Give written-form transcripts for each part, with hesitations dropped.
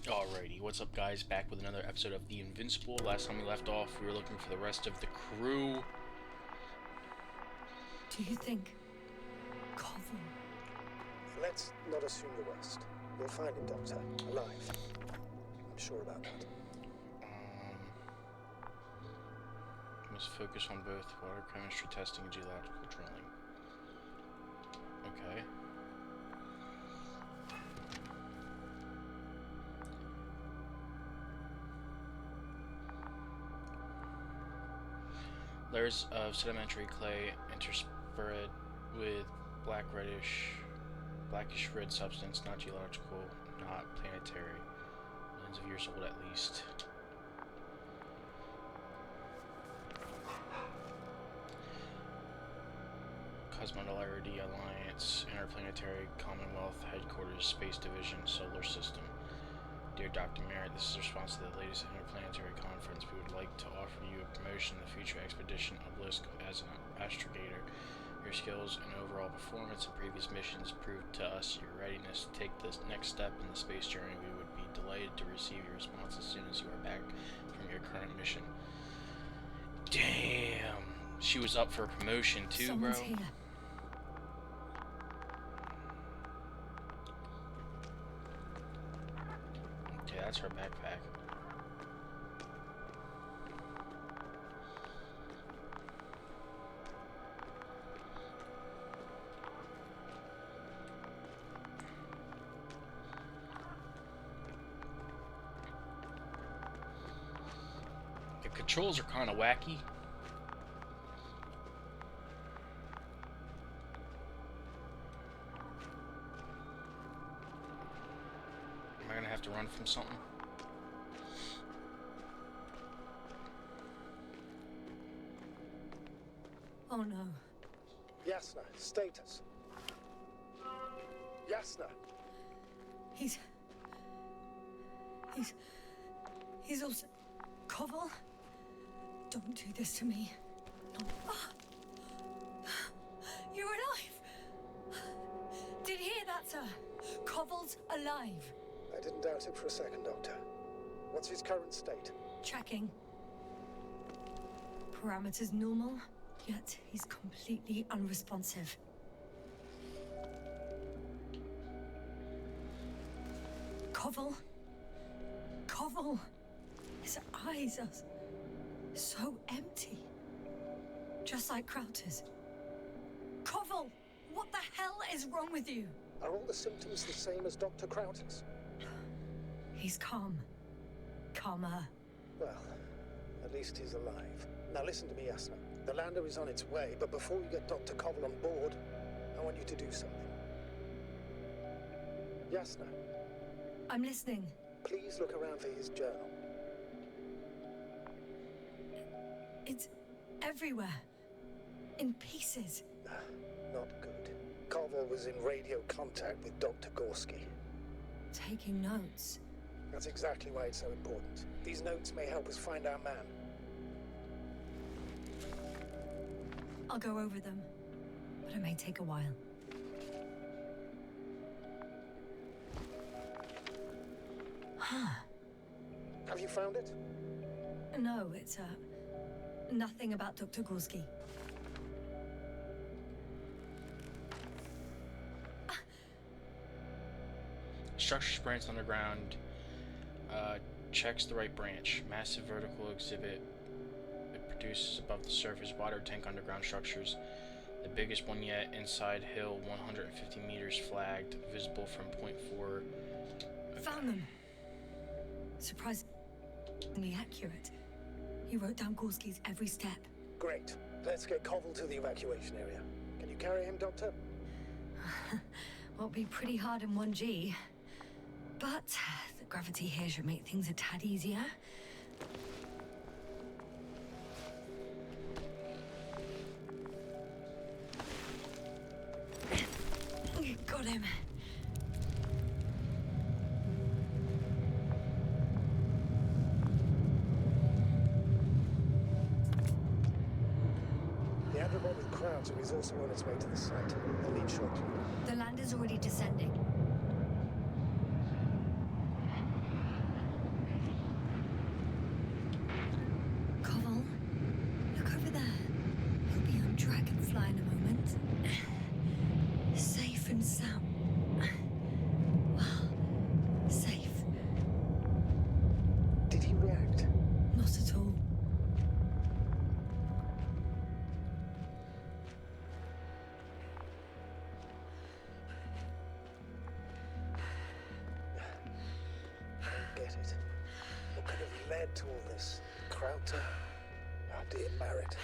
Alrighty, what's up guys? Back with another episode of the Invincible. Last time we left off, we were looking for the rest of the crew. Do you think Koval? Let's not assume the worst. You'll find him, Doctor, alive. I'm sure about that. Must focus on both water chemistry testing and geological drilling. Okay. Layers of sedimentary clay interspersed with blackish red substance, not geological, not planetary, millions of years old at least. Cosmolarity Alliance, Interplanetary Commonwealth Headquarters, Space Division, Solar System. Dear Dr. Merritt, this is a response to the latest interplanetary conference. We would like to offer you a promotion in the future expedition Obelisk as an astrogator. Your skills and overall performance in previous missions proved to us your readiness to take this next step in the space journey. We would be delighted to receive your response as soon as you are back from your current mission. Damn! She was up for a promotion too, Someone's bro. Here. Okay, that's her backpack. The controls are kind of wacky. Am I gonna have to run from something? Oh no. Yasna, status. Yasna! He's also... Koval? Don't do this to me. No. Ah! You're alive! Did you hear that, sir? Koval's alive. I didn't doubt it for a second, Doctor. What's his current state? Checking. Parameters normal, yet he's completely unresponsive. Koval? Koval! His eyes are so empty. Just like Crowter's. Koval! What the hell is wrong with you? Are all the symptoms the same as Dr. Crowter's? He's calm. Calmer. Well, at least he's alive. Now listen to me, Yasna. The lander is on its way, but before you get Dr. Koval on board, I want you to do something. Yasna, I'm listening. please look around for his journal. It's everywhere. In pieces. Not good. Koval was in radio contact with Dr. Gorski. Taking notes. That's exactly why it's so important. These notes may help us find our man. I'll go over them, but it may take a while. Huh. Have you found it? No, it's, nothing about Dr. Gorski. Structure branch underground. Checks the right branch. Massive vertical exhibit. It produces above the surface water tank underground structures. The biggest one yet. Inside hill, 150 meters flagged. Visible from point 4. Found them. Surprisingly accurate. He wrote down Gorski's every step. Great. Let's get Koval to the evacuation area. Can you carry him, Doctor? Won't be pretty hard in 1G. But the gravity here should make things a tad easier. Got him. The Andromeda with Crowder is also on its way to the site. They'll leave shortly. The land is already descending. get it. What could have led to all this? Krauter? Oh dear, Merritt.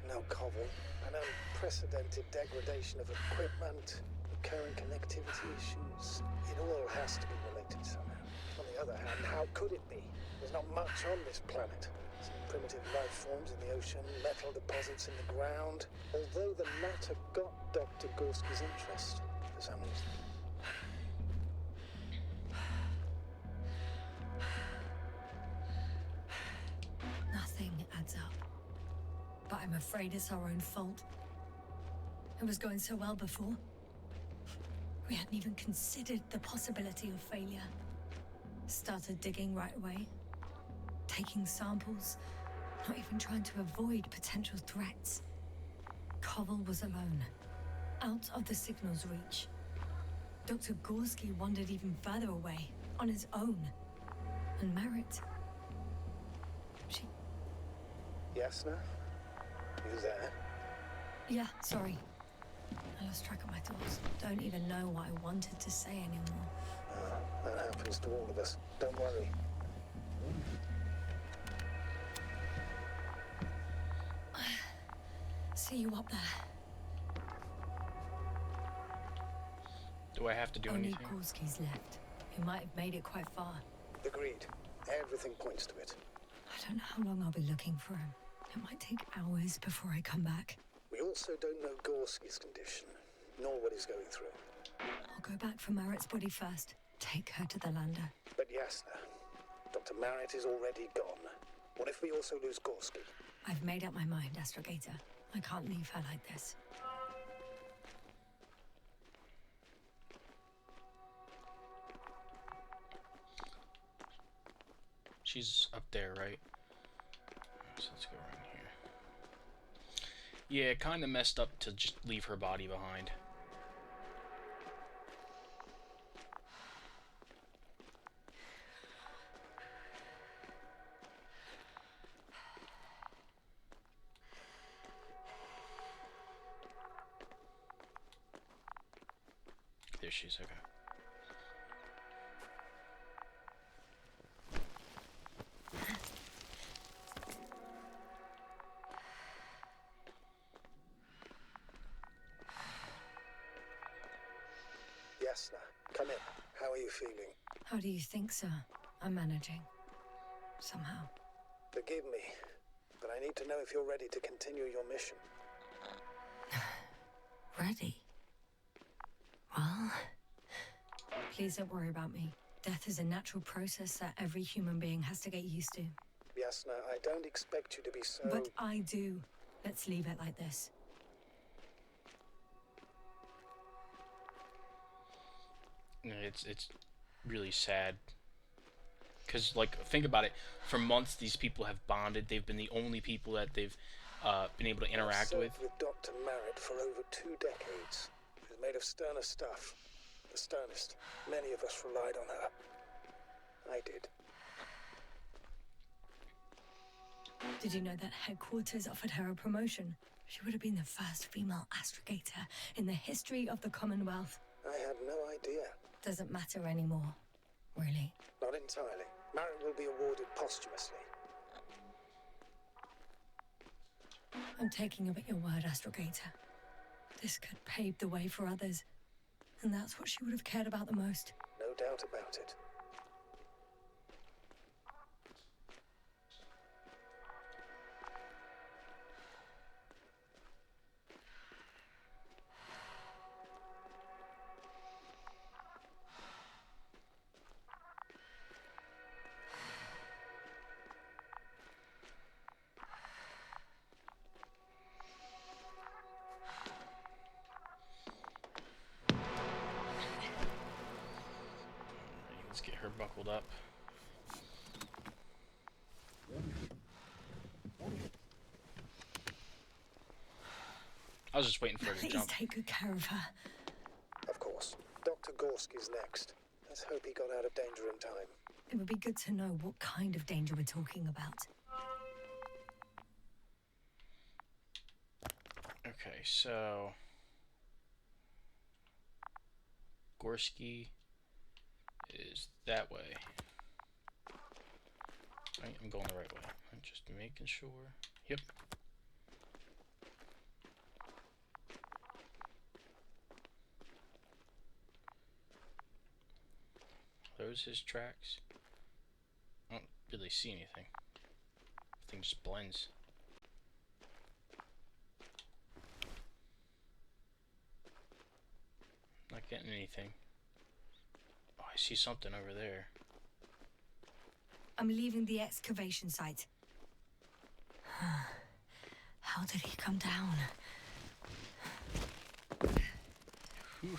Now Koval. An unprecedented degradation of equipment, recurrent connectivity issues. It all has to be related somehow. On the other hand, how could it be? There's not much on this planet. Some primitive life forms in the ocean, metal deposits in the ground. Although the latter got Dr. Gorski's interest for some reason. Nothing adds up. But I'm afraid it's our own fault. It was going so well before. We hadn't even considered the possibility of failure. Started digging right away. Taking samples. Not even trying to avoid potential threats. Koval was alone. Out of the signal's reach. Dr. Gorski wandered even further away. On his own. And Merritt... She... Yasna? You there? Yeah, sorry. I lost track of my thoughts. Don't even know what I wanted to say anymore. That happens to all of us. Don't worry. See you up there. Do I have to do Only anything? Gorski's left. He might have made it quite far. Agreed. Everything points to it. I don't know how long I'll be looking for him. It might take hours before I come back. We also don't know Gorski's condition, nor what he's going through. I'll go back for Merritt's body first. Take her to the lander. But Yasna, Dr. Merritt is already gone. What if we also lose Gorski? I've made up my mind, Astrogator. I can't leave her like this. She's up there, right? So let's go around here. Yeah, kind of messed up to just leave her body behind. There she is, okay. Yasna, come in. How are you feeling? How do you think, sir? I'm managing. Somehow. Forgive me, but I need to know if you're ready to continue your mission. Ready? Well... Please don't worry about me. Death is a natural process that every human being has to get used to. Yasna, I don't expect you to be so... But I do. Let's leave it like this. It's really sad. Because, like, think about it. For months, these people have bonded. They've been the only people that they've been able to interact I've with. served with Dr. Merritt for over 2 decades. She's made of sterner stuff. The sternest. Many of us relied on her. I did. Did you know that headquarters offered her a promotion? She would have been the first female astrogator in the history of the Commonwealth. I had no idea. Doesn't matter anymore, really. Not entirely. Merritt will be awarded posthumously. I'm taking you at your word, Astrogator. This could pave the way for others. And that's what she would have cared about the most. No doubt about it. Let's get her buckled up. I was just waiting for her to Please jump. take good care of her. Of course. Dr. Gorski's next. Let's hope he got out of danger in time. It would be good to know what kind of danger we're talking about. Okay, so Gorski is that way. Right, I'm going the right way. I'm just making sure. Yep. Are those his tracks? I don't really see anything. Everything just blends. Not getting anything. Oh, I see something over there. I'm leaving the excavation site. How did he come down? Whew.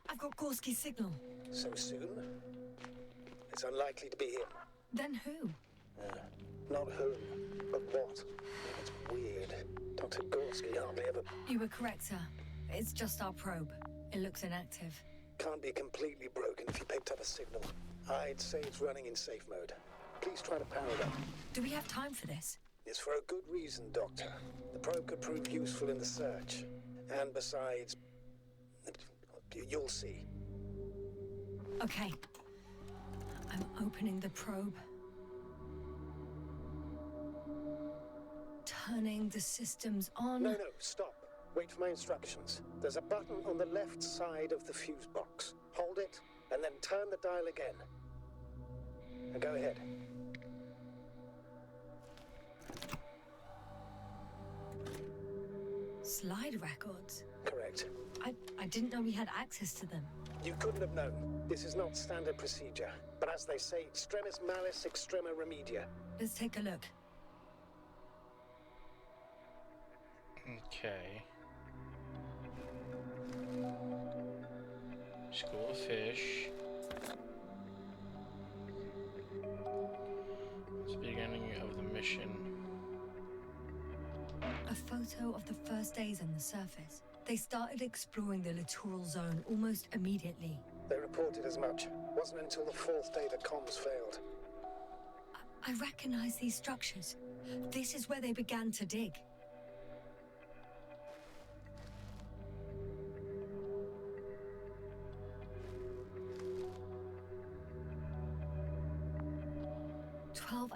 I've got Gorski's signal. So soon? It's unlikely to be him. Then who? Not who, but what. It's weird. Dr. Gorski hardly ever... You were correct, sir. It's just our probe. It looks inactive. Can't be completely broken if you picked up a signal. I'd say it's running in safe mode. Please try to power it up. Do we have time for this? It's for a good reason, Doctor. The probe could prove useful in the search. And besides... You'll see. Okay. I'm opening the probe. Turning the systems on. No, stop. Wait for my instructions. There's a button on the left side of the fuse box. Hold it, and then turn the dial again. Now go ahead. Slide records? Correct. I didn't know we had access to them. You couldn't have known. This is not standard procedure. But as they say, extremis malice, extrema remedia. Let's take a look. Okay. School of Fish. It's the beginning of the mission. A photo of the first days on the surface. They started exploring the littoral zone almost immediately. They reported as much. Wasn't until the fourth day that comms failed. I recognize these structures. This is where they began to dig.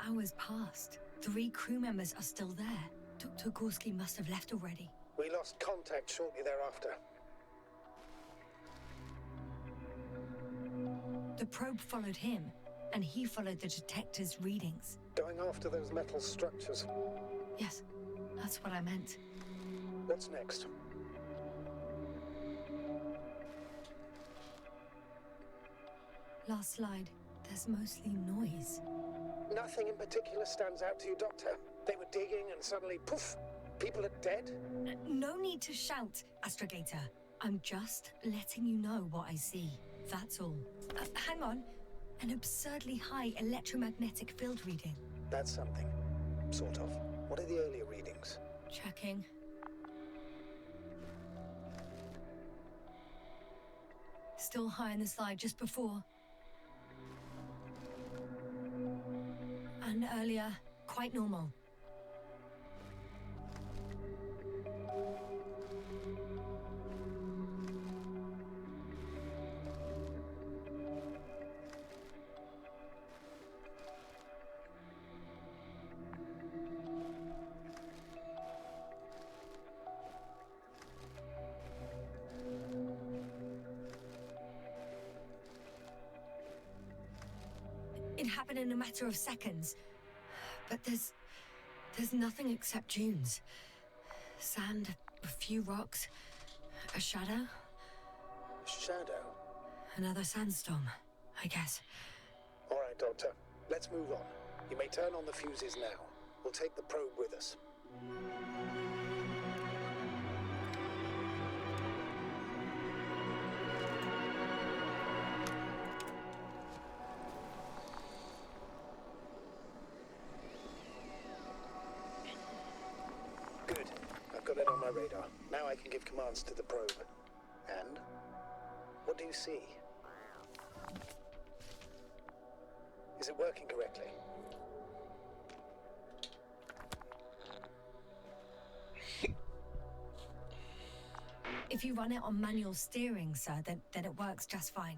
Hours passed. 3 crew members are still there. Dr. Gorski must have left already. We lost contact shortly thereafter. The probe followed him, and he followed the detector's readings. Going after those metal structures. Yes, that's what I meant. What's next? Last slide. There's mostly noise. Nothing in particular stands out to you, Doctor? They were digging and suddenly, poof, people are dead? No need to shout, Astrogator. I'm just letting you know what I see. That's all. Hang on. An absurdly high electromagnetic field reading. That's something. Sort of. What are the earlier readings? Checking. Still high in the slide just before. And earlier, quite normal. It happened in a matter of seconds. But there's nothing except dunes. Sand, a few rocks, a shadow. Shadow? Another sandstorm, I guess. All right, Doctor. Let's move on. You may turn on the fuses now. We'll take the probe with us. Good. I've got it on my radar. Now I can give commands to the probe. And? What do you see? Is it working correctly? If you run it on manual steering, sir, then it works just fine.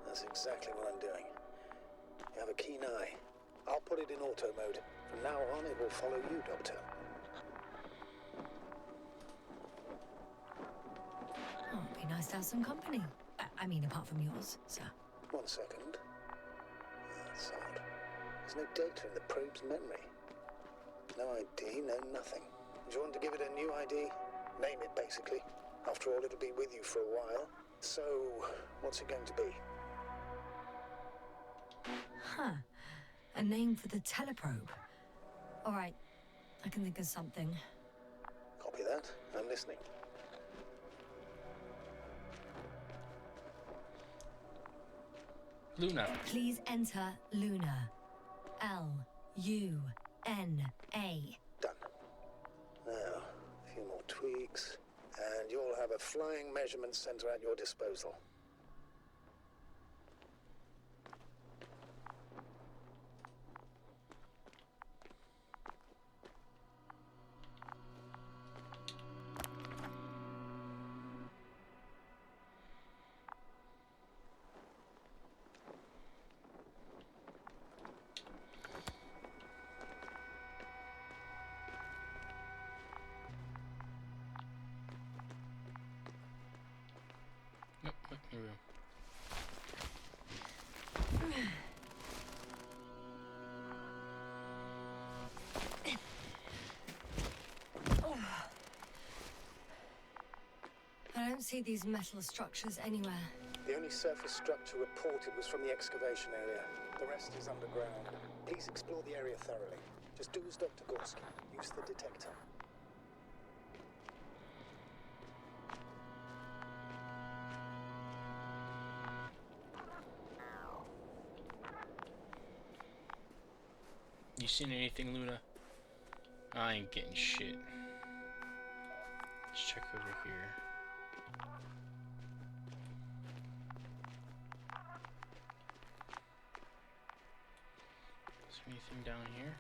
That's exactly what I'm doing. You have a keen eye. I'll put it in auto mode. From now on, it will follow you, Doctor. Oh, it'd be nice to have some company. I mean, apart from yours, sir. 1 second. That's odd. There's no data in the probe's memory. No ID, no nothing. Do you want to give it a new ID? Name it, basically. After all, it'll be with you for a while. So, what's it going to be? Huh. A name for the teleprobe. All right. I can think of something. Copy that. I'm listening. Luna. Please enter Luna. L-U-N-A. Done. Now, a few more tweaks, and you'll have a flying measurement center at your disposal. Here we go. I don't see these metal structures anywhere. The only surface structure reported was from the excavation area. The rest is underground. Please explore the area thoroughly. Just do as Dr. Gorski. Use the detector. You seen anything, Luna? I ain't getting shit. Let's check over here. Is there anything down here?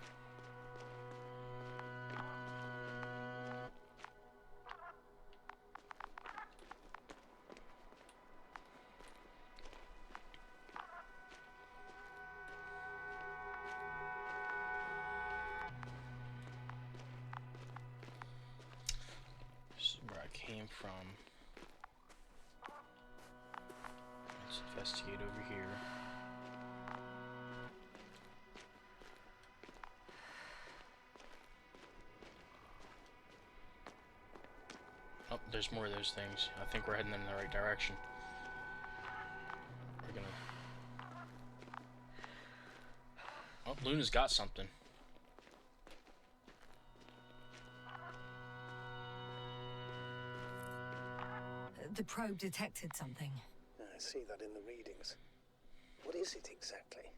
Came from. Let's investigate over here. Oh, there's more of those things. I think we're heading in the right direction. We're gonna. Oh, Luna's got something. The probe detected something. I see that in the readings. What is it exactly?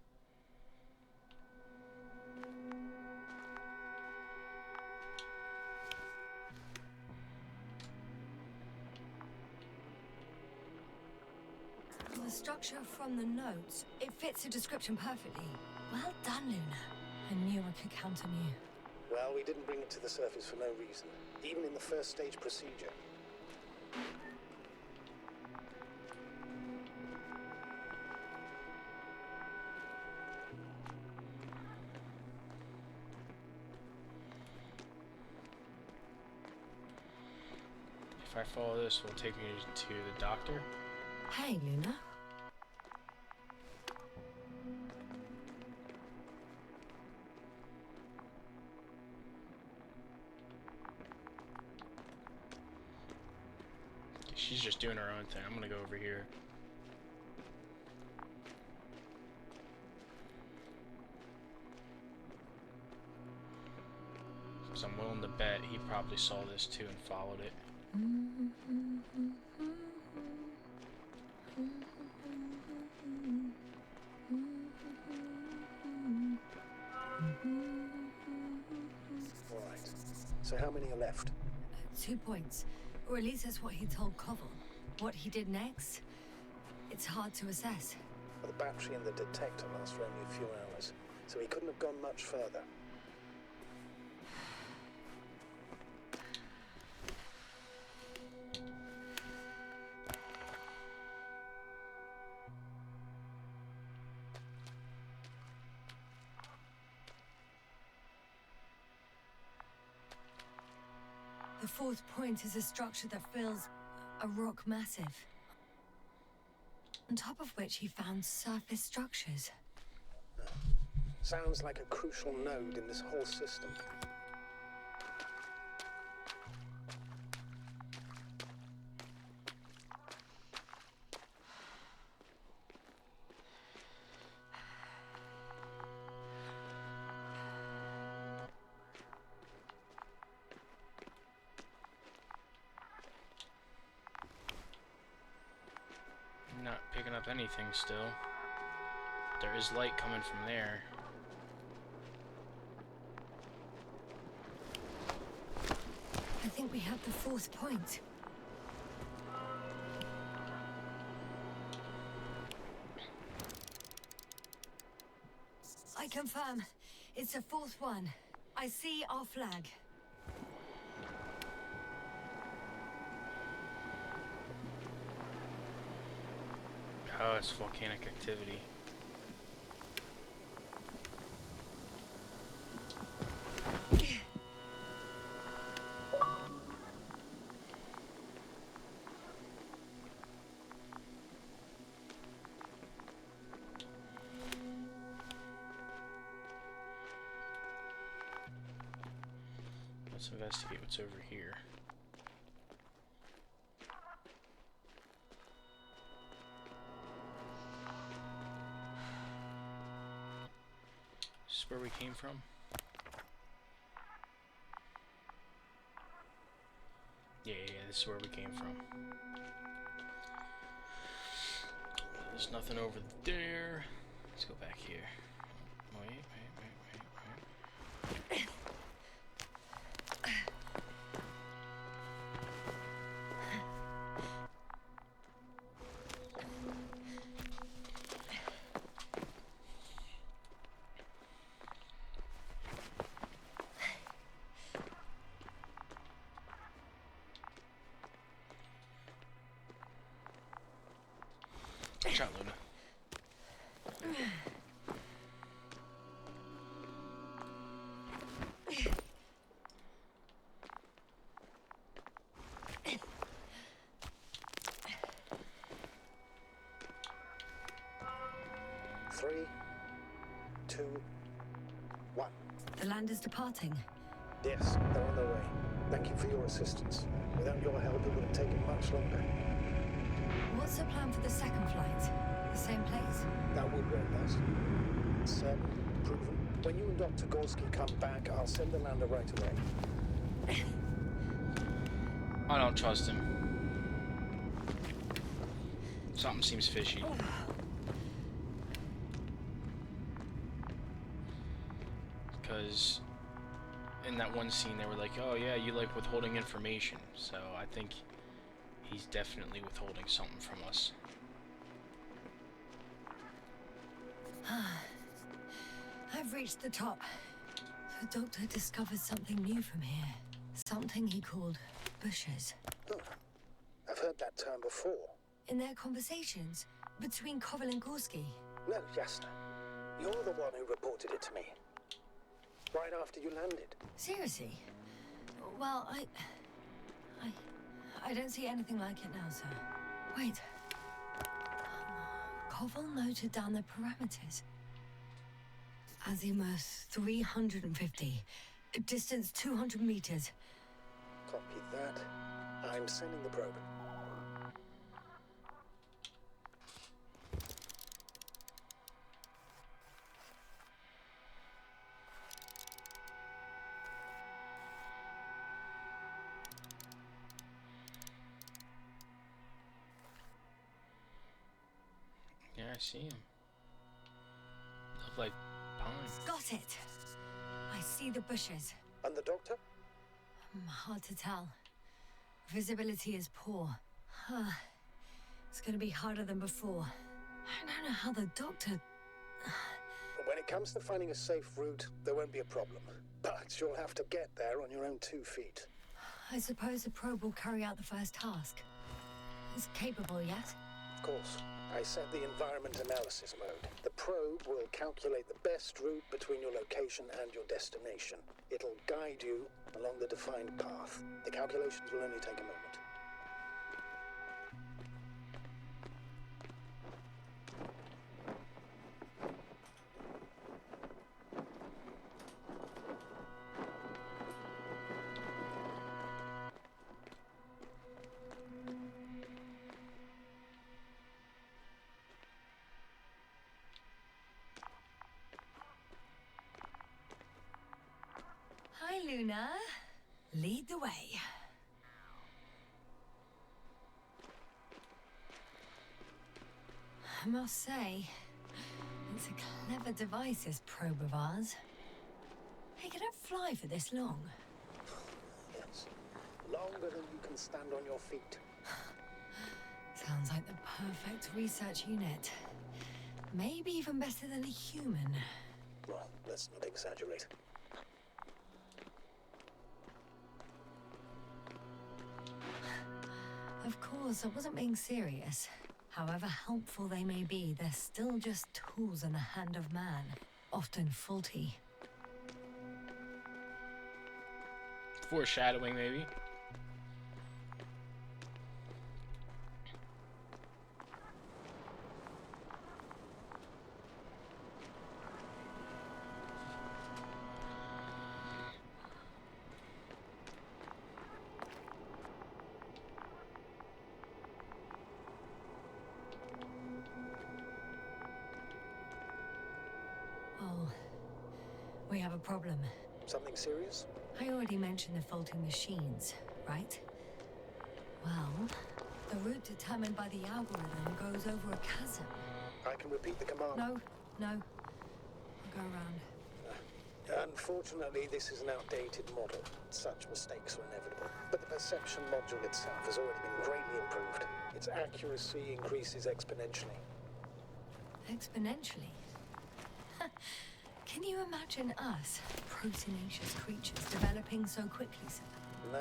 The structure from the notes, it fits the description perfectly. Well done, Luna. I knew I could count on you. Well, we didn't bring it to the surface for no reason. Even in the first stage procedure. If I follow this, will take me to the doctor. Hey, Luna. She's just doing her own thing. I'm gonna go over here. Because I'm willing to bet he probably saw this too and followed it. Alright. So how many are left? 2 points. Or at least that's what he told Koval. What he did next, it's hard to assess. Well, the battery and the detector last for only a few hours, so he couldn't have gone much further. The fourth point is a structure that fills a rock massive, on top of which he found surface structures. Sounds like a crucial node in this whole system. Not picking up anything still. There is light coming from there. I think we have the fourth point. I confirm. It's the fourth one. I see our flag. Oh, it's volcanic activity. Let's investigate what's over here. This is where we came from? Yeah, this is where we came from. There's nothing over there. Let's go back here. Wait. Watch out, Luna. Three, two, one. The land is departing. Yes, they're on their way. Thank you for your assistance. Without your help, it would have taken much longer. What's the plan for the second flight? The same place? That would work best. Certain, proven. When you and Dr. Gorski come back, I'll send the lander right away. I don't trust him. Something seems fishy. Because in that one scene they were like, oh yeah, you like withholding information. So I think he's definitely withholding something from us. I've reached the top. The doctor discovered something new from here. Something he called bushes. Oh, I've heard that term before. In their conversations between Koval and Gorski. No, Jasna. You're the one who reported it to me. Right after you landed. Seriously? Well, I don't see anything like it now, sir. Wait. Koval noted down the parameters. Azimuth 350. Distance 200 meters. Copy that. I'm sending the probe. Yeah, I see him. Look like pines. Got it. I see the bushes. And the doctor? Hard to tell. Visibility is poor. It's gonna be harder than before. I don't know how the doctor... When it comes to finding a safe route, there won't be a problem. But you'll have to get there on your own 2 feet. I suppose the probe will carry out the first task. It's capable yet? Of course. I set the environment analysis mode. The probe will calculate the best route between your location and your destination. It'll guide you along the defined path. The calculations will only take a moment. Hi, Luna. Lead the way. I must say, it's a clever device, this probe of ours. Hey, can it fly for this long? Yes. Longer than you can stand on your feet. Sounds like the perfect research unit. Maybe even better than a human. Well, let's not exaggerate. Of course, I wasn't being serious. However helpful they may be, they're still just tools in the hand of man, often faulty. Foreshadowing, maybe. Oh, we have a problem. Something serious? I already mentioned the faulty machines, right? Well, the route determined by the algorithm goes over a chasm. I can repeat the command. No. I'll go around. Unfortunately, this is an outdated model. Such mistakes are inevitable. But the perception module itself has already been greatly improved. Its accuracy increases exponentially. Exponentially? Can you imagine us, proteinaceous creatures, developing so quickly, sir? No,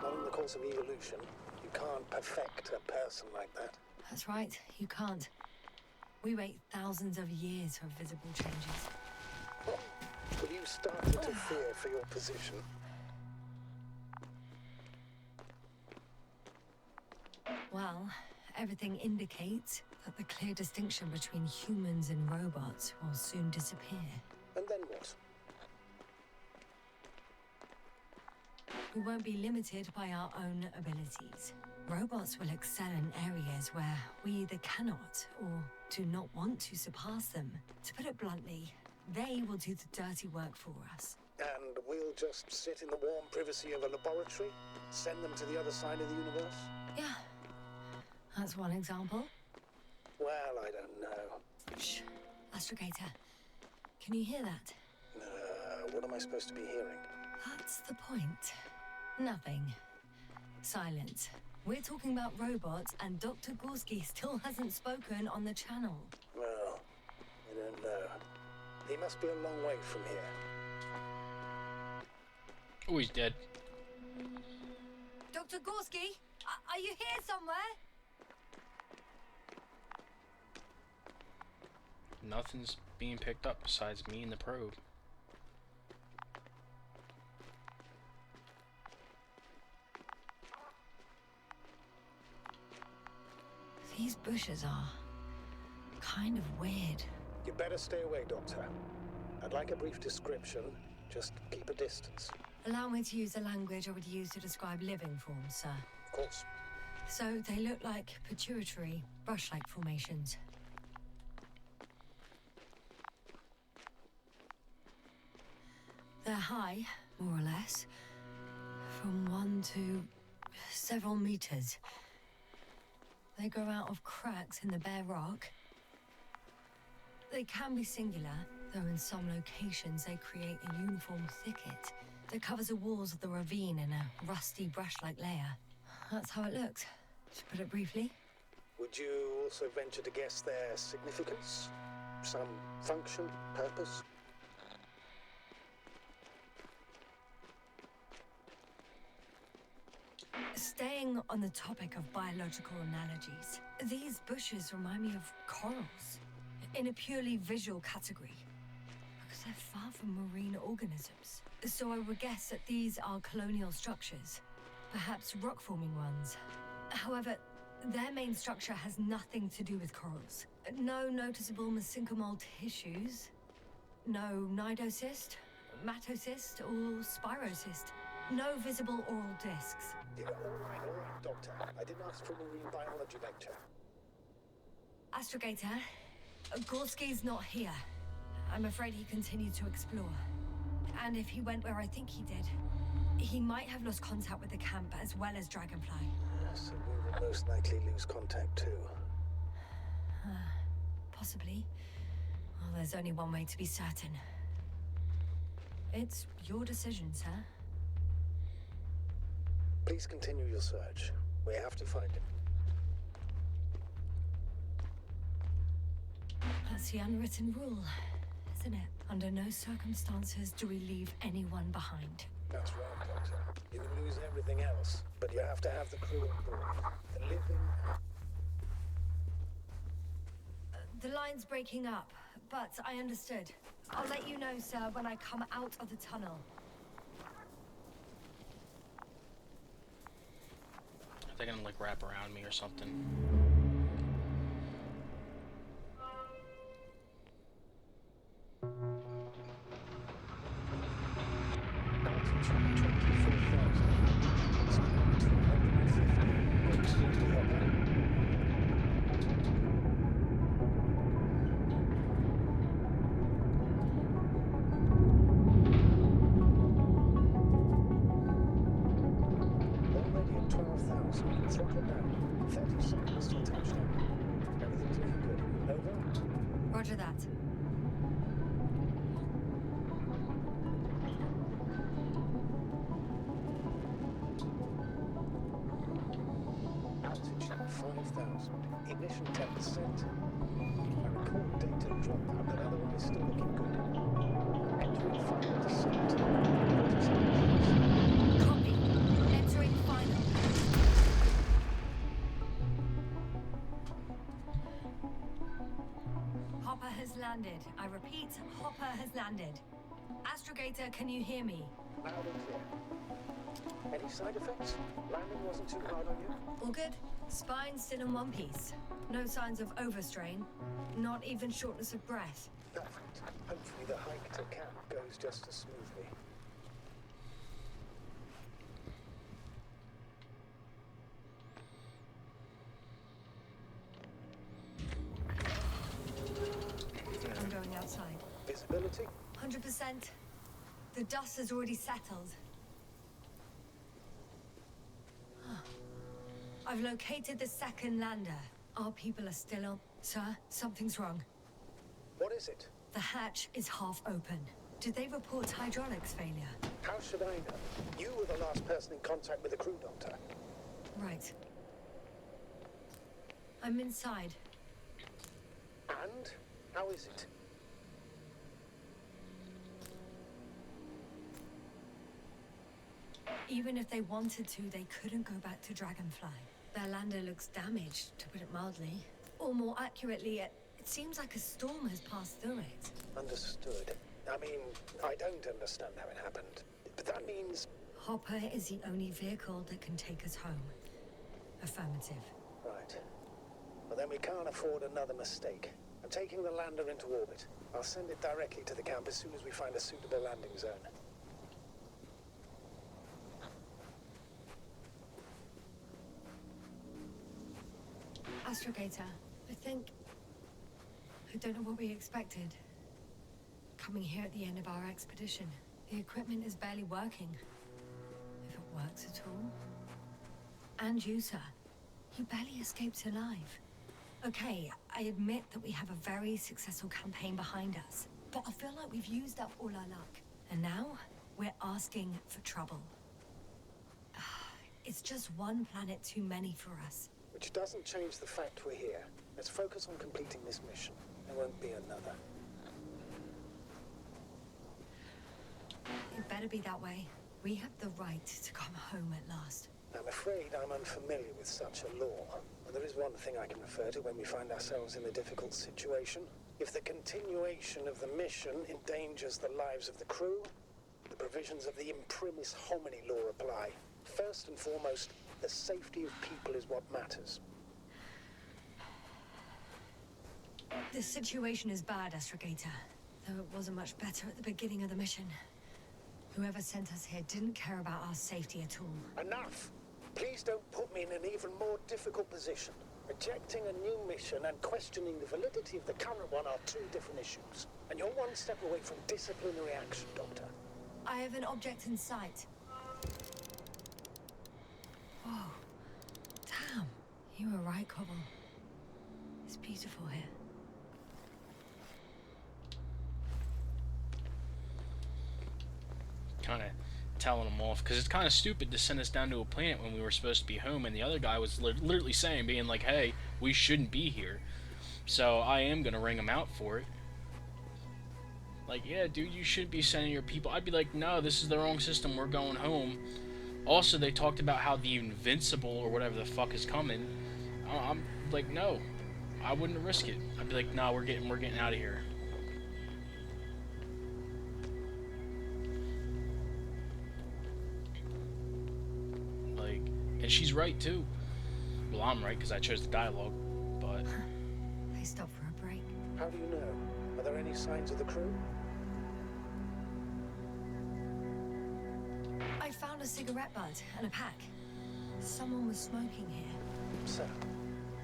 not in the course of evolution. You can't perfect a person like that. That's right, you can't. We wait thousands of years for visible changes. Have you started to fear for your position? Well, everything indicates that the clear distinction between humans and robots will soon disappear. And then what? We won't be limited by our own abilities. Robots will excel in areas where we either cannot or do not want to surpass them. To put it bluntly, they will do the dirty work for us. And we'll just sit in the warm privacy of a laboratory? Send them to the other side of the universe? Yeah, that's one example. Well, I don't know. Shh, Astrogator. Can you hear that? What am I supposed to be hearing? That's the point. Nothing. Silence. We're talking about robots, and Dr. Gorski still hasn't spoken on the channel. Well, I don't know. He must be a long way from here. Oh, he's dead. Dr. Gorski, are you here somewhere? Nothing's being picked up besides me and the probe. These bushes are kind of weird. You better stay away, Doctor. I'd like a brief description. Just keep a distance. Allow me to use the language I would use to describe living forms, sir. Of course. So they look like pituitary, brush-like formations. They're high, more or less, from 1 to several meters. They grow out of cracks in the bare rock. They can be singular, though in some locations they create a uniform thicket that covers the walls of the ravine in a rusty brush-like layer. That's how it looks, to put it briefly. Would you also venture to guess their significance? Some function, purpose? Staying on the topic of biological analogies, these bushes remind me of corals, in a purely visual category, because they're far from marine organisms. So I would guess that these are colonial structures, perhaps rock-forming ones. However, their main structure has nothing to do with corals. No noticeable mesenchymal tissues, no nidocyst, matocyst, or spirocyst. No visible oral discs. Yeah, all right, Doctor. I didn't ask for a marine biology lecture. Astrogator, Gorski's not here. I'm afraid he continued to explore. And if he went where I think he did, he might have lost contact with the camp as well as Dragonfly. So we will most likely lose contact too. Possibly. Well, there's only one way to be certain. It's your decision, sir. Please continue your search. We have to find him. That's the unwritten rule, isn't it? Under no circumstances do we leave anyone behind. That's right, Doctor. You can lose everything else, but you have to have the crew on board. The living... The line's breaking up, but I understood. I'll let you know, sir, when I come out of the tunnel. Are they gonna like wrap around me or something? Roger that. Altitude 5,000. Ignition 10%. I record data dropped out, but otherwise still looking good. Entering final descent. Copy. Entering final. Hopper has landed. I repeat, Hopper has landed. Astrogator, can you hear me? Loud and clear. Any side effects? Landing wasn't too hard on you? All good? Spine still in one piece. No signs of overstrain. Not even shortness of breath. Perfect. Hopefully the hike to camp goes just as smoothly. I'm going outside. Visibility? 100%. The dust has already settled. I've located the second lander. Our people are still on. Sir, something's wrong. What is it? The hatch is half open. Did they report hydraulics failure? How should I know? You were the last person in contact with the crew, Doctor. Right. I'm inside. And? How is it? Even if they wanted to, they couldn't go back to Dragonfly. Their lander looks damaged, to put it mildly. Or more accurately, it seems like a storm has passed through it. Understood. I mean, I don't understand how it happened. But that means... Hopper is the only vehicle that can take us home. Affirmative. Right. Well, then we can't afford another mistake. I'm taking the lander into orbit. I'll send it directly to the camp as soon as we find a suitable landing zone. Astrogator, I don't know what we expected. Coming here at the end of our expedition. The equipment is barely working. If it works at all. And you, sir. You barely escaped alive. Okay, I admit that we have a very successful campaign behind us. But I feel like we've used up all our luck. And now, we're asking for trouble. It's just one planet too many for us. Which doesn't change the fact we're here. Let's focus on completing this mission. There won't be another. It better be that way. We have the right to come home at last. I'm afraid I'm unfamiliar with such a law, but there is one thing I can refer to when we find ourselves in a difficult situation. If the continuation of the mission endangers the lives of the crew, the provisions of the imprimis homini law apply. First and foremost, the safety of people is what matters. The situation is bad, Astrogator. Though it wasn't much better at the beginning of the mission. Whoever sent us here didn't care about our safety at all. Enough! Please don't put me in an even more difficult position. Rejecting a new mission and questioning the validity of the current one are two different issues. And you're one step away from disciplinary action, Doctor. I have an object in sight. Whoa. Damn. You were right, Cobble. It's beautiful here. Kind of telling them off, because it's kind of stupid to send us down to a planet when we were supposed to be home, and the other guy was literally saying, being like, hey, we shouldn't be here. So I am going to ring him out for it. Like, yeah, dude, you shouldn't be sending your people. I'd be like, no, this is the wrong system, we're going home. Also, they talked about how the Invincible, or whatever the fuck, is coming. I'm like, no, I wouldn't risk it. I'd be like, no, we're getting out of here. And she's right, too. Well, I'm right, because I chose the dialogue, but... They stopped for a break. How do you know? Are there any signs of the crew? I found a cigarette butt and a pack. Someone was smoking here. So,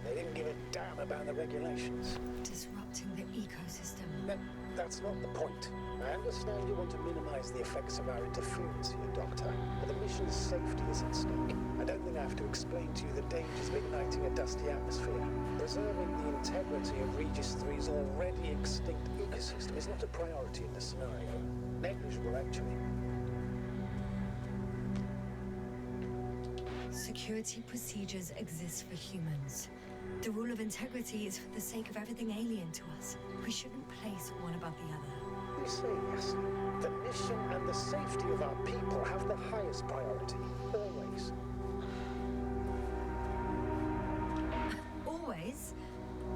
they didn't give a damn about the regulations. Disrupting the ecosystem. That's not the point. I understand you want to minimize the effects of our interference here, Doctor, but the mission's safety is at stake. I don't think I have to explain to you the dangers of igniting a dusty atmosphere. Preserving the integrity of Regis 3's already extinct ecosystem is not a priority in this scenario. Negligible, actually. Security procedures exist for humans. The rule of integrity is for the sake of everything alien to us. We shouldn't place one above the other. You say yes. The mission and the safety of our people have the highest priority, always. Always?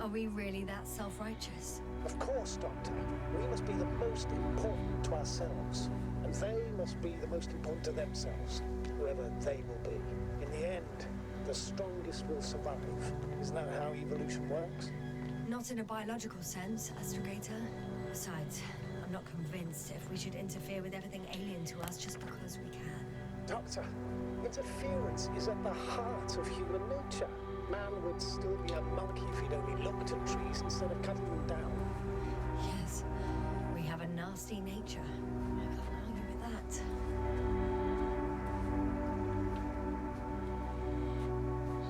Are we really that self-righteous? Of course, Doctor. We must be the most important to ourselves, and they must be the most important to themselves, whoever they will be. In the end, the strongest will survive. Isn't that how evolution works? Not in a biological sense, Astrogator. Besides, I'm not convinced if we should interfere with everything alien to us just because we can. Doctor, interference is at the heart of human nature. Man would still be a monkey if he'd only looked at trees instead of cutting them down. Yes, we have a nasty nature. I can't argue with that.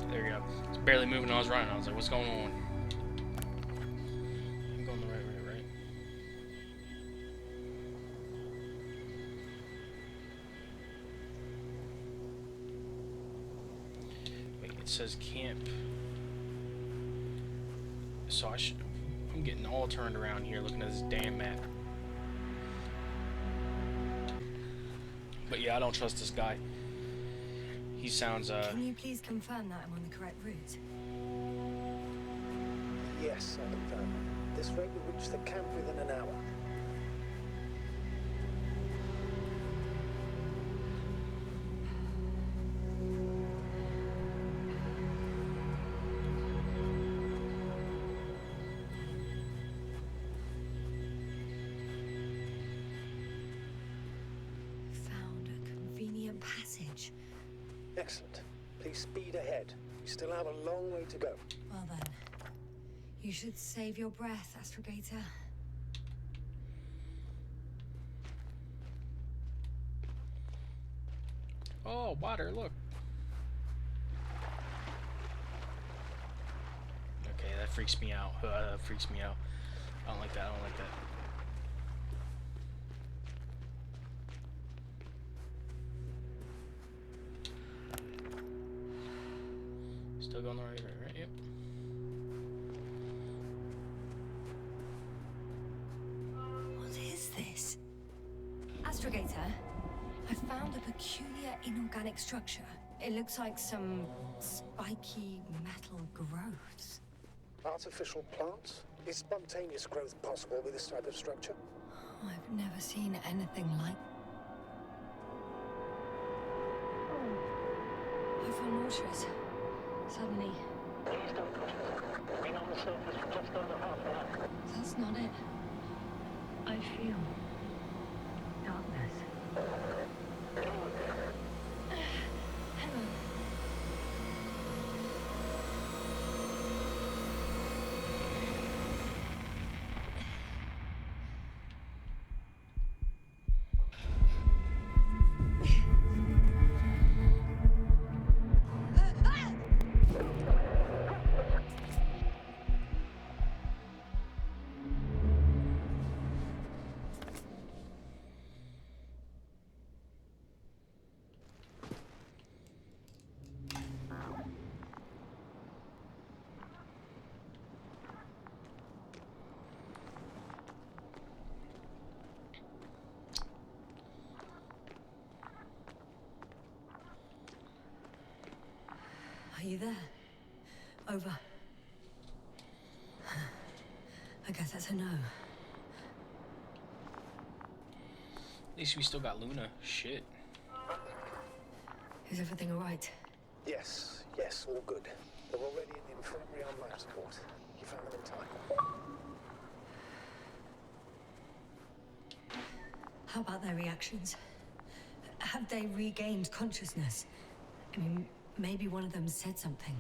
There you go. It's barely moving when I was running. I was like, what's going on? I'm going the right way, right? Wait, it says camp. So I'm getting all turned around here looking at this damn map. But yeah, I don't trust this guy. He sounds, Can you please confirm that I'm on the correct route? Yes, I confirm. This rate will reach the camp within an hour. Found a convenient passage. Excellent. Please speed ahead. We still have a long way to go. Well then, you should save your breath, Astrogator. oh, water, look. Okay, that freaks me out. That freaks me out. I don't like that. I don't like that. Still going the right way, right? Yep. What is this? Astrogator, I found a peculiar inorganic structure. It looks like some spiky metal growths. Artificial plants? Is spontaneous growth possible with this type of structure? I've never seen anything like... I feel nauseous. Suddenly. Please don't push it. Been on the surface for just under half an hour. That's not it. I feel darkness. Hang on. Are you there? Over. I guess that's a no. At least we still got Luna. Shit. Is everything alright? Yes, all good. They're already in the infirmary on life support. You found them in time. How about their reactions? Have they regained consciousness? I mean, maybe one of them said something.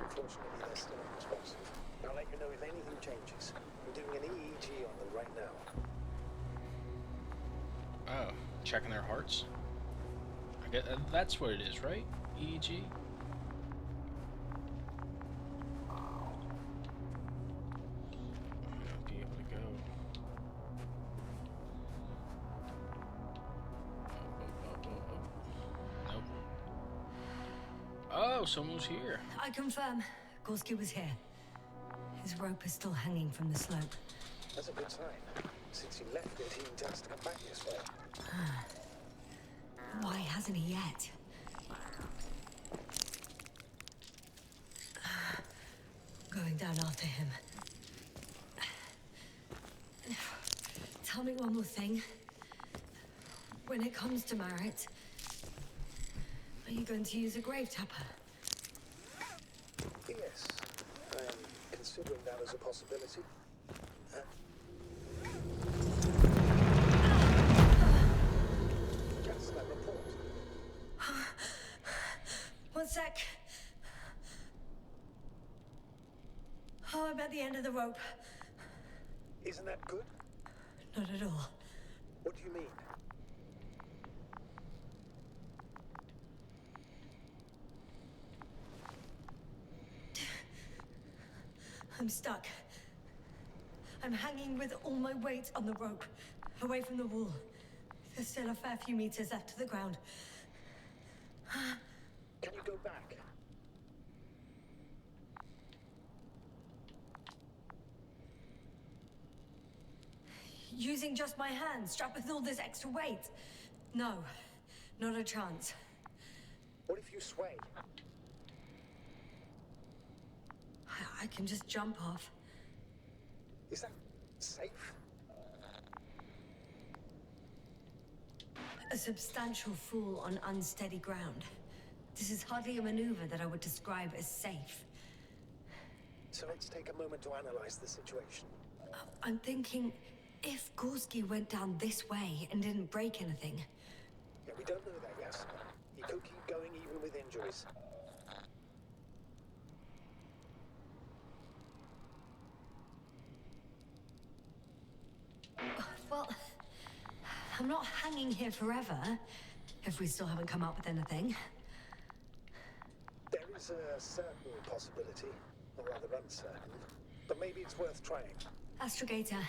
Unfortunately, they're still unresponsive. I'll let you know if anything changes. I'm doing an EEG on them right now. Oh, checking their hearts? I guess that's what it is, right? EEG? Be able to go. Nope. Oh, someone was here. I confirm. Gorski was here. His rope is still hanging from the slope. That's a good sign. Since he left it, he intends to come back this way. Why hasn't he yet? Going down after him. Tell me one more thing. When it comes to Marret, are you going to use a grave tapper? Yes, I am considering that as a possibility. Just that report. One sec. Oh, I'm at the end of the rope. Isn't that good? Not at all. What do you mean? I'm stuck. I'm hanging with all my weight on the rope, away from the wall. There's still a fair few meters left to the ground. Can you go back? Using just my hands, strapped with all this extra weight? No, not a chance. What if you sway? I can just jump off. Is that safe? A substantial fall on unsteady ground. This is hardly a maneuver that I would describe as safe. So let's take a moment to analyze the situation. I'm thinking, if Gorski went down this way and didn't break anything... Yeah, we don't know that yet. He could keep going even with injuries. Well, I'm not hanging here forever, if we still haven't come up with anything. There is a certain possibility, or rather uncertain, but maybe it's worth trying. Astrogator,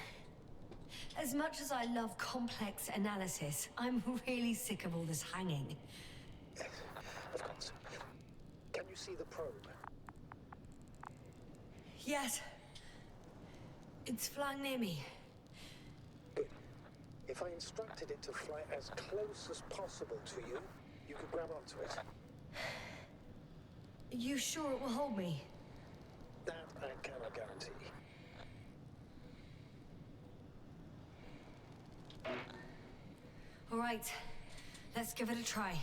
as much as I love complex analysis, I'm really sick of all this hanging. Yes, of course. Can you see the probe? Yes. It's flying near me. Good. If I instructed it to fly as close as possible to you, You could grab onto it. You sure it will hold me? That I cannot guarantee. All right, let's give it a try.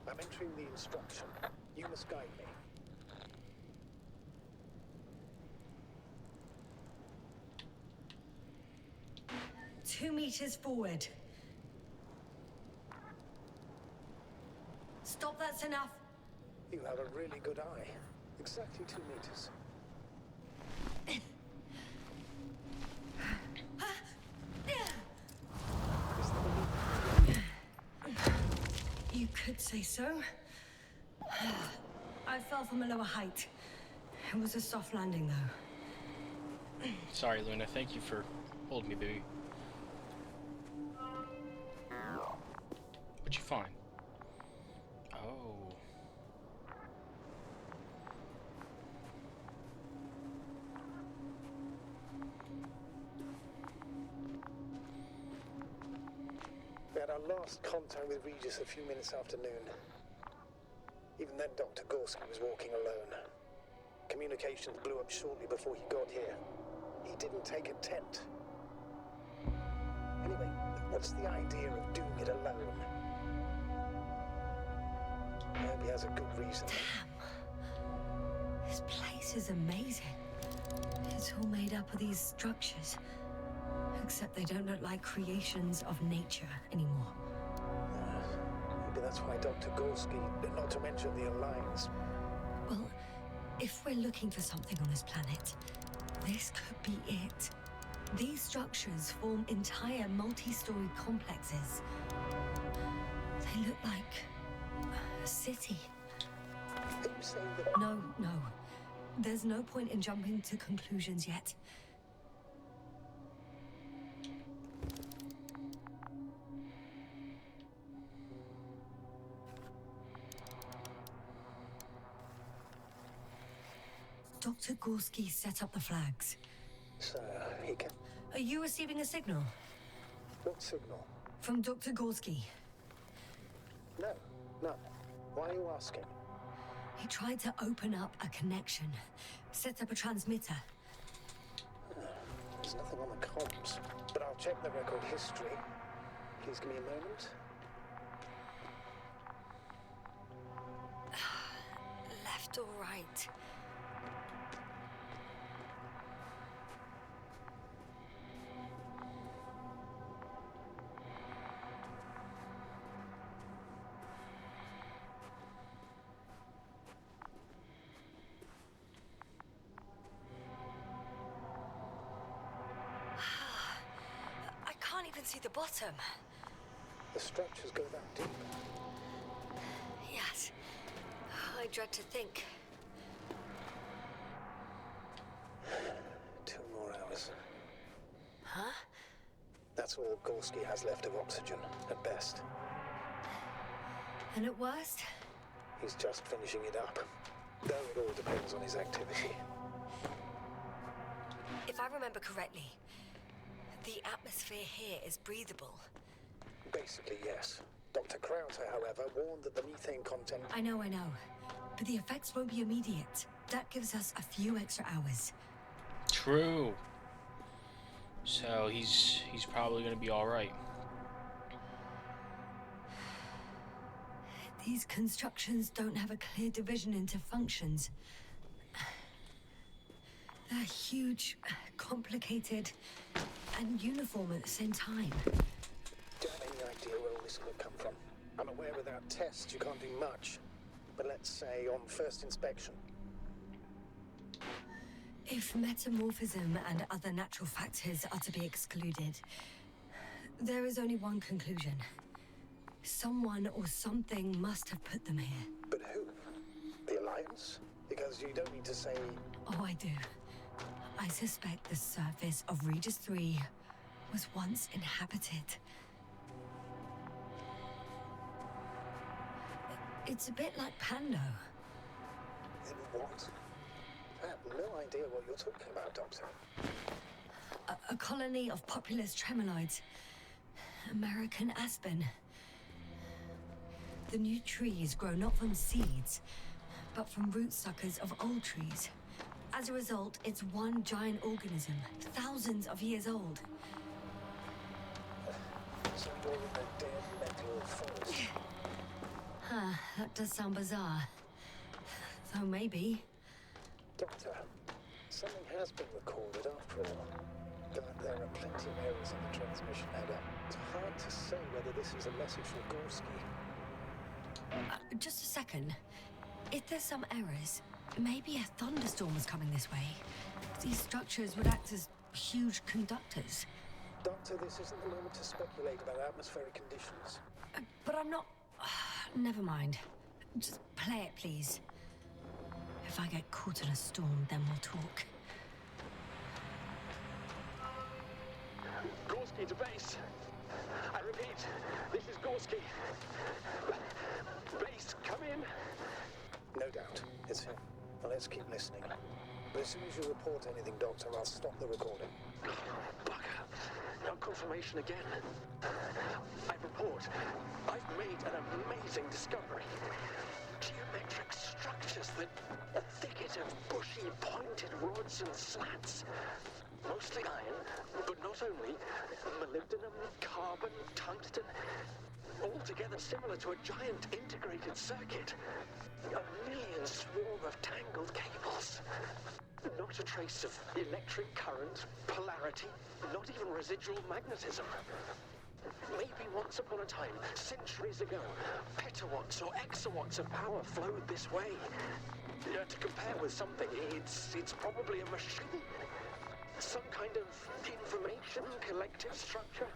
I'm entering the instruction. You must guide me. 2 meters forward. Stop, that's enough. You have a really good eye. Exactly 2 meters. Is that You could say so. I fell from a lower height. It was a soft landing, though. Sorry, Luna. Thank you for holding me, baby. What'd you find? Oh. We had our last contact with Regis a few minutes after noon. Even then, Dr. Gorski was walking alone. Communications blew up shortly before he got here. He didn't take a tent. Anyway, what's the idea of doing it alone? I hope he has a good reason. Damn. This place is amazing. It's all made up of these structures. Except they don't look like creations of nature anymore. Maybe that's why Dr. Gorski, not to mention the Alliance. Well, if we're looking for something on this planet, this could be it. These structures form entire multi-story complexes. They look like a city. Are you saying that... No. There's no point in jumping to conclusions yet. Dr. Gorski set up the flags. So, he can... Are you receiving a signal? What signal? From Dr. Gorski. No. Why are you asking? He tried to open up a connection, set up a transmitter. There's nothing on the comms, but I'll check the record history. Please give me a moment. Left or right? I can't even see the bottom. The structures go that deep. Yes. I dread to think. 2 more hours. Huh? That's all Gorski has left of oxygen, at best. And at worst? He's just finishing it up. Though it all depends on his activity. If I remember correctly, the atmosphere here is breathable. Basically, yes. Dr. Krauser, however, warned that the methane content... I know. But the effects won't be immediate. That gives us a few extra hours. True. So he's probably gonna be all right. These constructions don't have a clear division into functions. They're huge, complicated, and uniform at the same time. Do you have any idea where all this could come from? I'm aware without tests you can't do much. But let's say on first inspection. If metamorphism and other natural factors are to be excluded, there is only one conclusion. Someone or something must have put them here. But who? The Alliance? Because you don't need to say... Oh, I do. I suspect the surface of Regis 3 was once inhabited. It's a bit like Pando. In what? I have no idea what you're talking about, Doctor. A colony of populous tremoloids. American aspen. The new trees grow not from seeds, but from root suckers of old trees. As a result, it's one giant organism, thousands of years old. So you're in the dead metal forest. Huh, that does sound bizarre. Though maybe. Doctor, something has been recorded after all. But there are plenty of errors in the transmission header. It's hard to say whether this is a message from Gorski. Just a second. If there's some errors, maybe a thunderstorm was coming this way. These structures would act as huge conductors. Doctor, this isn't the moment to speculate about atmospheric conditions. But I'm not... Never mind. Just play it, please. If I get caught in a storm, then we'll talk. Gorski to base. I repeat, this is Gorski. Base, come in. No doubt, it's him. Well, let's keep listening. But as soon as you report anything, Doctor, I'll stop the recording. Bugger. No confirmation again. I report. I've made an amazing discovery. Geometric structures that a thicket of bushy, pointed rods and slats. Mostly iron, but not only. Molybdenum, carbon, tungsten. Altogether similar to a giant integrated circuit. A million swarm of tangled cables. Not a trace of electric current, polarity, not even residual magnetism. Maybe once upon a time, centuries ago, petawatts or exawatts of power flowed this way. To compare with something, it's probably a machine. Some kind of information collective structure.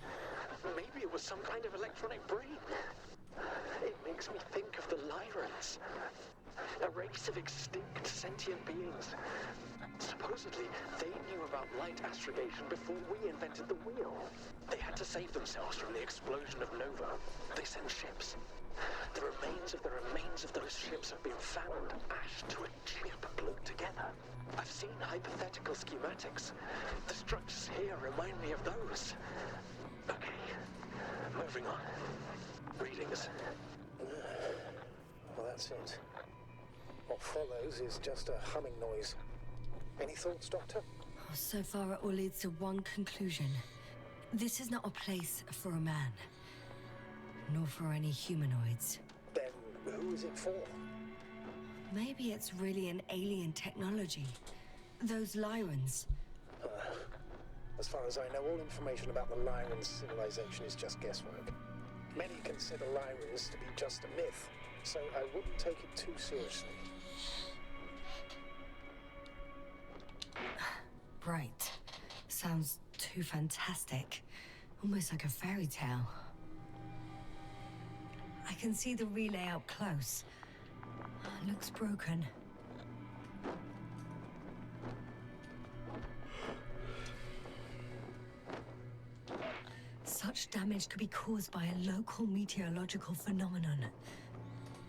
Maybe it was some kind of electronic brain. It makes me think of the Lyrans. A race of extinct sentient beings. Supposedly, they knew about light astrogation before we invented the wheel. They had to save themselves from the explosion of Nova. They sent ships. The remains of those ships have been found, ashed to a chip glued together. I've seen hypothetical schematics. The structures here remind me of those. Okay, moving on. Readings. Well, that's it. What follows is just a humming noise. Any thoughts, Doctor? So far, it all leads to one conclusion. This is not a place for a man. Nor for any humanoids. Then who is it for? Maybe it's really an alien technology. Those Lyrans. As far as I know, all information about the Lyran civilization is just guesswork. Many consider Lyrans to be just a myth, so I wouldn't take it too seriously. Right. Sounds too fantastic. Almost like a fairy tale. I can see the relay up close. Looks broken. Such damage could be caused by a local meteorological phenomenon.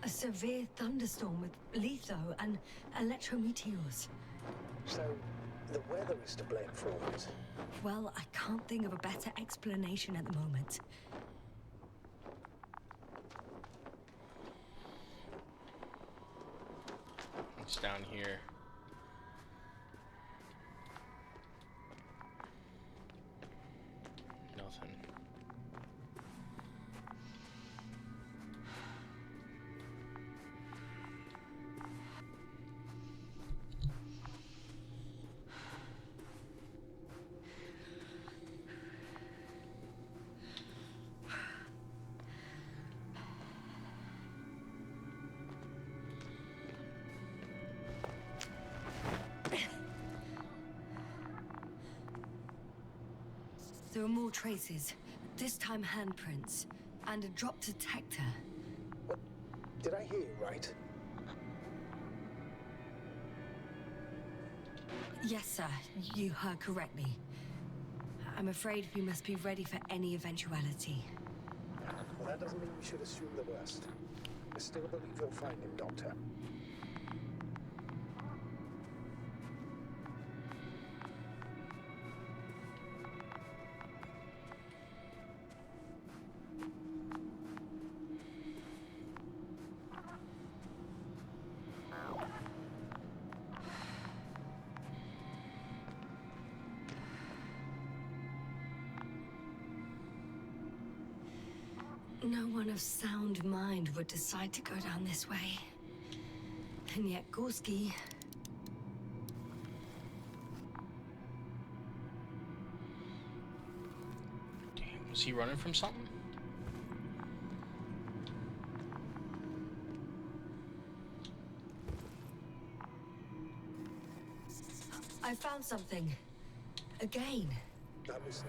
A severe thunderstorm with litho and electrometeors. So, the weather is to blame for all this. Well, I can't think of a better explanation at the moment. It's down here. Nothing. There are more traces, this time handprints, and a drop detector. What? Did I hear you right? Yes, sir, you heard correctly. I'm afraid we must be ready for any eventuality. Well, that doesn't mean we should assume the worst. I still believe you'll find him, Doctor. No one of sound mind would decide to go down this way. And yet Gorski... Damn, was he running from something? I found something. Again. Let me see.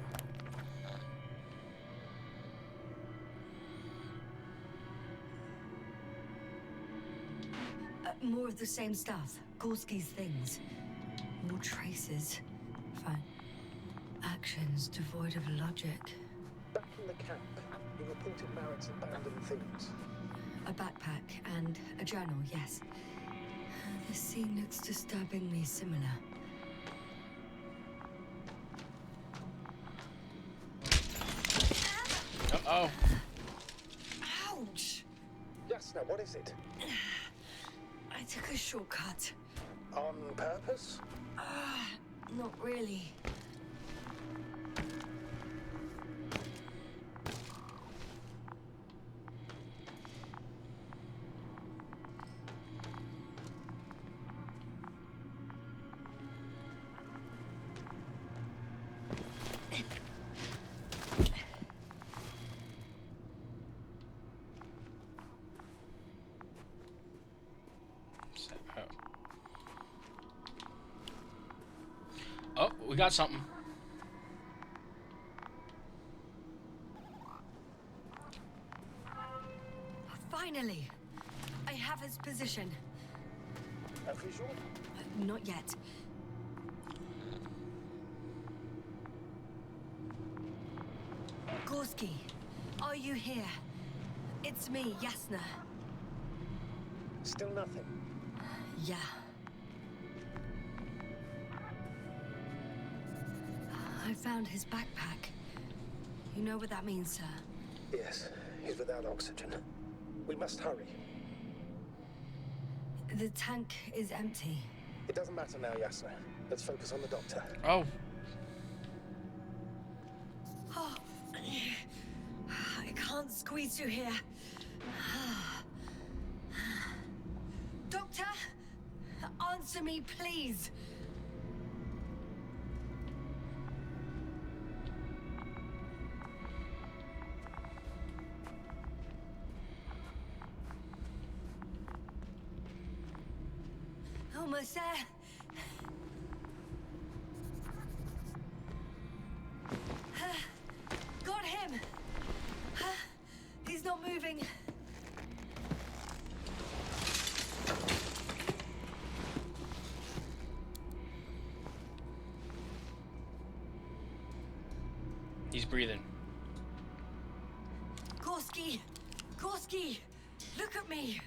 More of the same stuff. Gorski's things. More traces. Fine. Actions devoid of logic. Back in the camp, you reported Merritt's abandoned things. A backpack and a journal, yes. The scene looks disturbingly similar. Uh-oh. Ouch! Yes, now what is it? I took a shortcut. On purpose? Not really. Oh, we got something. Finally! I have his position. A visual? Not yet. Gorski, are you here? It's me, Yasna. Still nothing. Yeah. I found his backpack. You know what that means, sir? Yes, he's without oxygen. We must hurry. The tank is empty. It doesn't matter now, Yasna. Let's focus on the doctor. Oh. Oh, I can't squeeze you here. Doctor, answer me, please. Almost there. Got him. He's not moving. He's breathing. Gorski! Gorski! Look at me!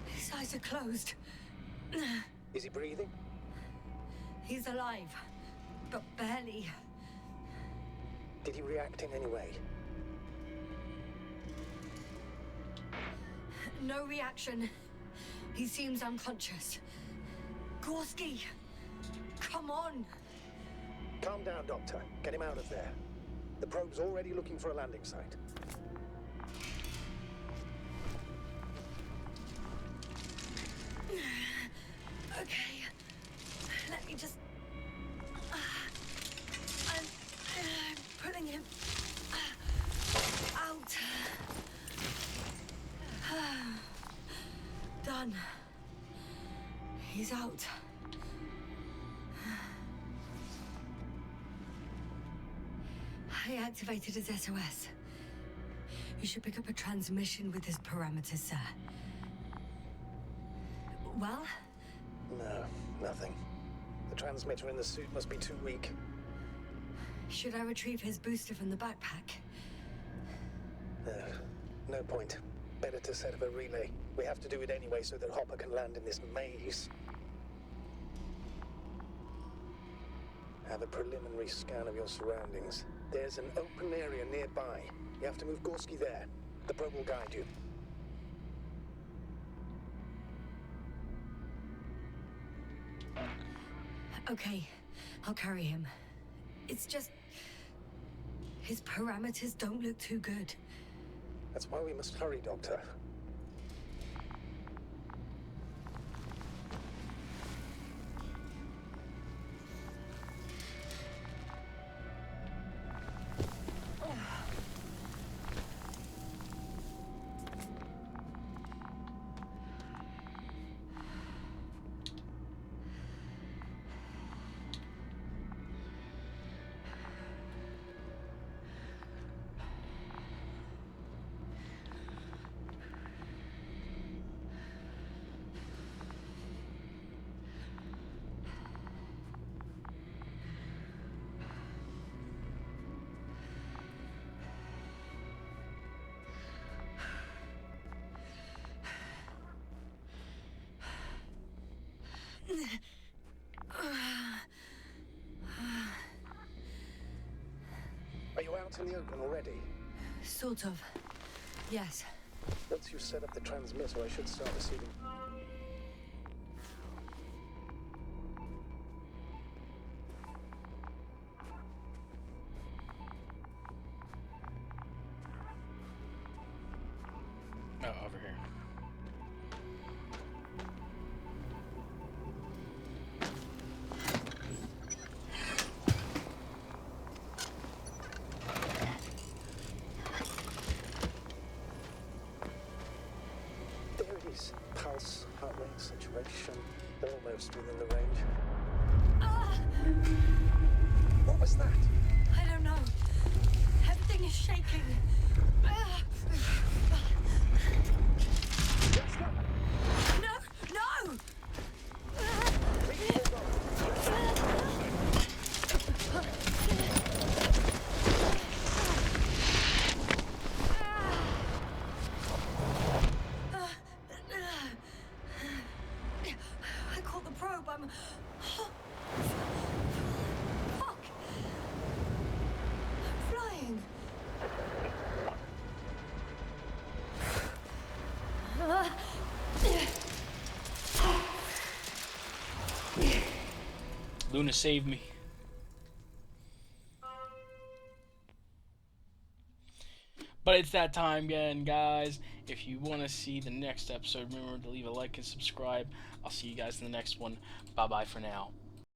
His eyes are closed. Is he breathing? He's alive, but barely. Did he react in any way? No reaction. He seems unconscious. Gorski! Come on! Calm down, Doctor. Get him out of there. The probe's already looking for a landing site. Okay. Let me just... I'm pulling him out. Done. He's out. I activated his SOS. You should pick up a transmission with his parameters, sir. Well? No, nothing. The transmitter in the suit must be too weak. Should I retrieve his booster from the backpack? No point. Better to set up a relay. We have to do it anyway so that Hopper can land in this maze. Have a preliminary scan of your surroundings. There's an open area nearby. You have to move Gorski there. The probe will guide you. Okay, I'll carry him. It's just... his parameters don't look too good. That's why we must hurry, Doctor. Are you out in the open already? Sort of. Yes. Once you set up the transmitter, I should start receiving. Oh, over here. There it is. Pulse, heart rate, saturation. They're almost within the range. Ah! What was that? I don't know. Everything is shaking. Ah! What's that? No! No! I caught the probe. I'm... Fuck! I'm flying. Luna saved me. But it's that time again, guys. If you want to see the next episode, remember to leave a like and subscribe. I'll see you guys in the next one. Bye-bye for now.